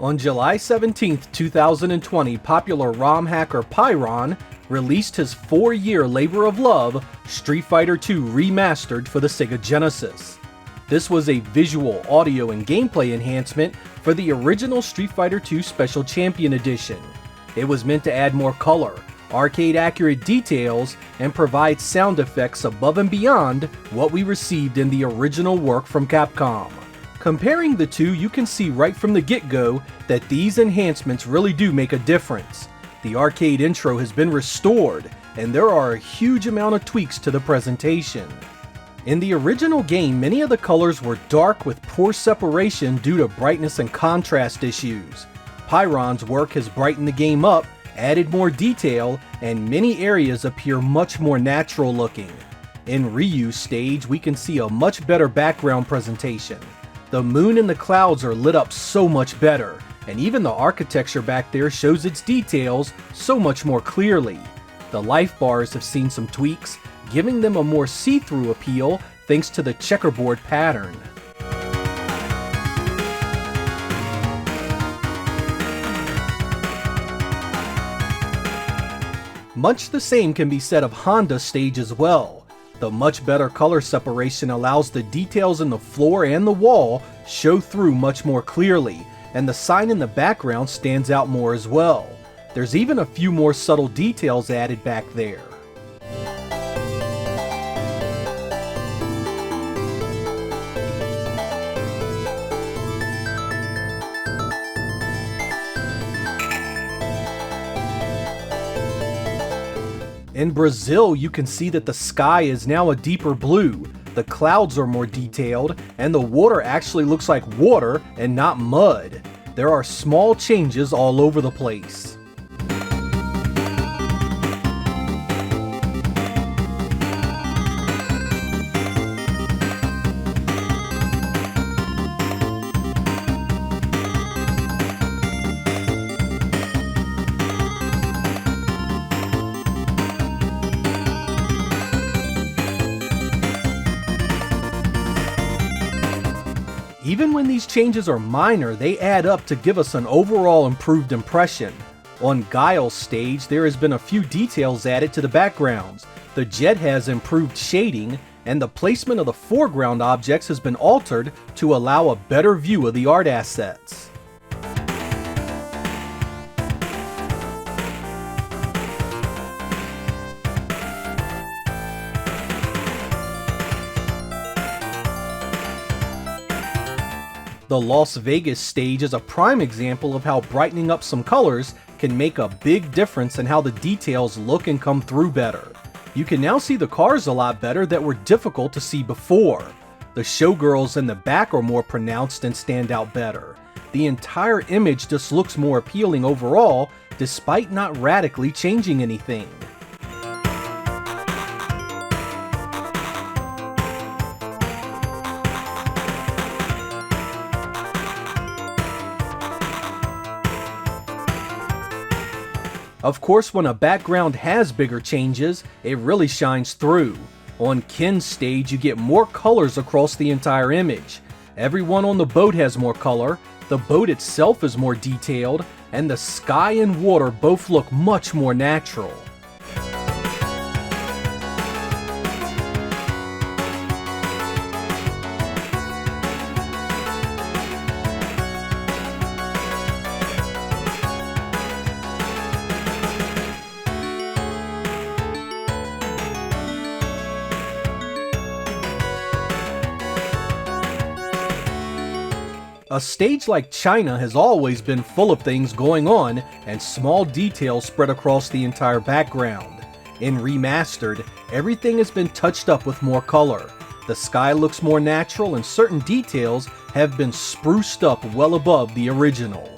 On July 17, 2020, popular ROM hacker Pyron released his 4-year labor of love, Street Fighter II Remastered for the Sega Genesis. This was a visual, audio, and gameplay enhancement for the original Street Fighter II Special Champion Edition. It was meant to add more color, arcade-accurate details, and provide sound effects above and beyond what we received in the original work from Capcom. Comparing the two, you can see right from the get-go that these enhancements really do make a difference. The arcade intro has been restored, and there are a huge amount of tweaks to the presentation. In the original game, many of the colors were dark with poor separation due to brightness and contrast issues. Pyron's work has brightened the game up, added more detail, and many areas appear much more natural looking. In Ryu's stage, we can see a much better background presentation. The moon and the clouds are lit up so much better, and even the architecture back there shows its details so much more clearly. The life bars have seen some tweaks, giving them a more see-through appeal thanks to the checkerboard pattern. Much the same can be said of Honda's stage as well. The much better color separation allows the details in the floor and the wall show through much more clearly, and the sign in the background stands out more as well. There's even a few more subtle details added back there. In Brazil, you can see that the sky is now a deeper blue, the clouds are more detailed, and the water actually looks like water and not mud. There are small changes all over the place. Even when these changes are minor, they add up to give us an overall improved impression. On Guile's stage, there has been a few details added to the backgrounds. The jet has improved shading, and the placement of the foreground objects has been altered to allow a better view of the art assets. The Las Vegas stage is a prime example of how brightening up some colors can make a big difference in how the details look and come through better. You can now see the cars a lot better that were difficult to see before. The showgirls in the back are more pronounced and stand out better. The entire image just looks more appealing overall, despite not radically changing anything. Of course, when a background has bigger changes, it really shines through. On Ken's stage, you get more colors across the entire image. Everyone on the boat has more color, the boat itself is more detailed, and the sky and water both look much more natural. A stage like China has always been full of things going on and small details spread across the entire background. In Remastered, everything has been touched up with more color. The sky looks more natural and certain details have been spruced up well above the original.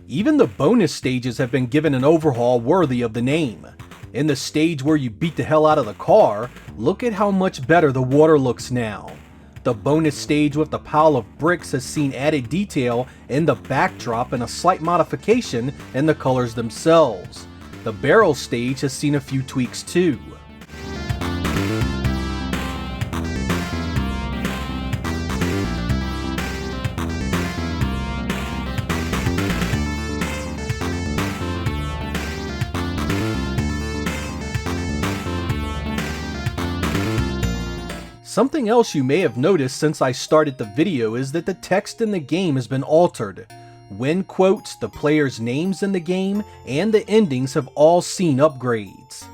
Even the bonus stages have been given an overhaul worthy of the name. In the stage where you beat the hell out of the car, look at how much better the water looks now. The bonus stage with the pile of bricks has seen added detail in the backdrop and a slight modification in the colors themselves. The barrel stage has seen a few tweaks too. Something else you may have noticed since I started the video is that the text in the game has been altered. When quotes, the players' names in the game, and the endings have all seen upgrades.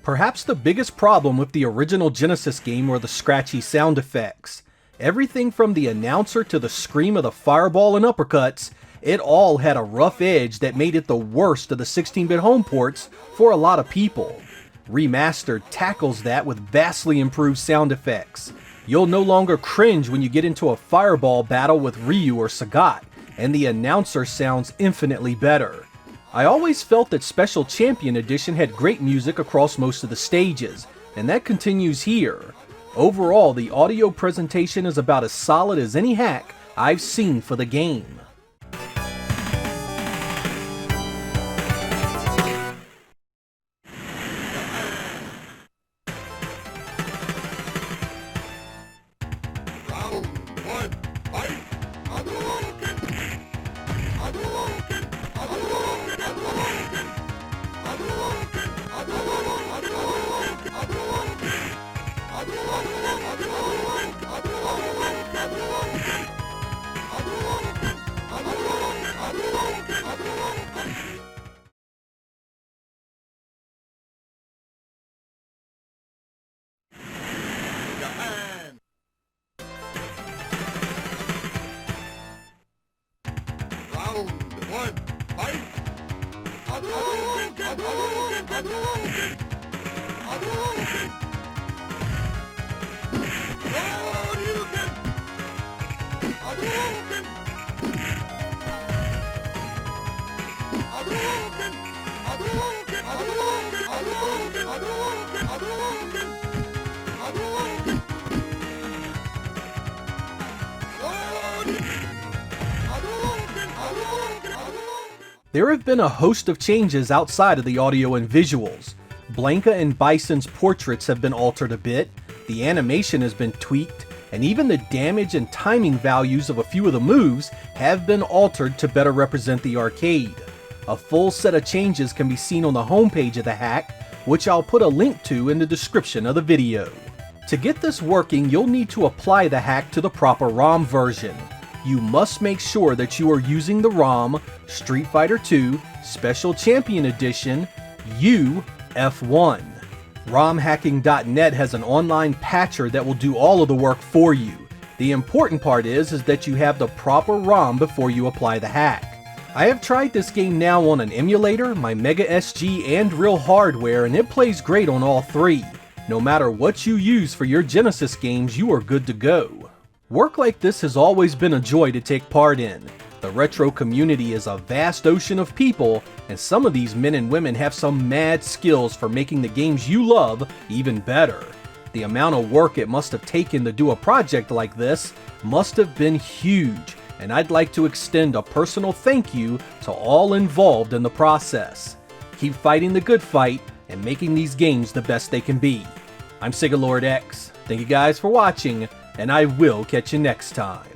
Perhaps the biggest problem with the original Genesis game were the scratchy sound effects. Everything from the announcer to the scream of the fireball and uppercuts, it all had a rough edge that made it the worst of the 16-bit home ports for a lot of people. Remastered tackles that with vastly improved sound effects. You'll no longer cringe when you get into a fireball battle with Ryu or Sagat, and the announcer sounds infinitely better. I always felt that Special Champion Edition had great music across most of the stages, and that continues here. Overall, the audio presentation is about as solid as any hack I've seen for the game. There have been a host of changes outside of the audio and visuals. Blanka and Bison's portraits have been altered a bit, the animation has been tweaked, and even the damage and timing values of a few of the moves have been altered to better represent the arcade. A full set of changes can be seen on the homepage of the hack, which I'll put a link to in the description of the video. To get this working, you'll need to apply the hack to the proper ROM version. You must make sure that you are using the ROM Street Fighter II Special Champion Edition UF1. ROMhacking.net has an online patcher that will do all of the work for you. The important part is that you have the proper ROM before you apply the hack. I have tried this game now on an emulator, my Mega SG, and real hardware, and it plays great on all three. No matter what you use for your Genesis games, you are good to go. Work like this has always been a joy to take part in. The retro community is a vast ocean of people, and some of these men and women have some mad skills for making the games you love even better. The amount of work it must have taken to do a project like this must have been huge, and I'd like to extend a personal thank you to all involved in the process. Keep fighting the good fight and making these games the best they can be. I'm Sega Lord X. Thank you guys for watching, and I will catch you next time.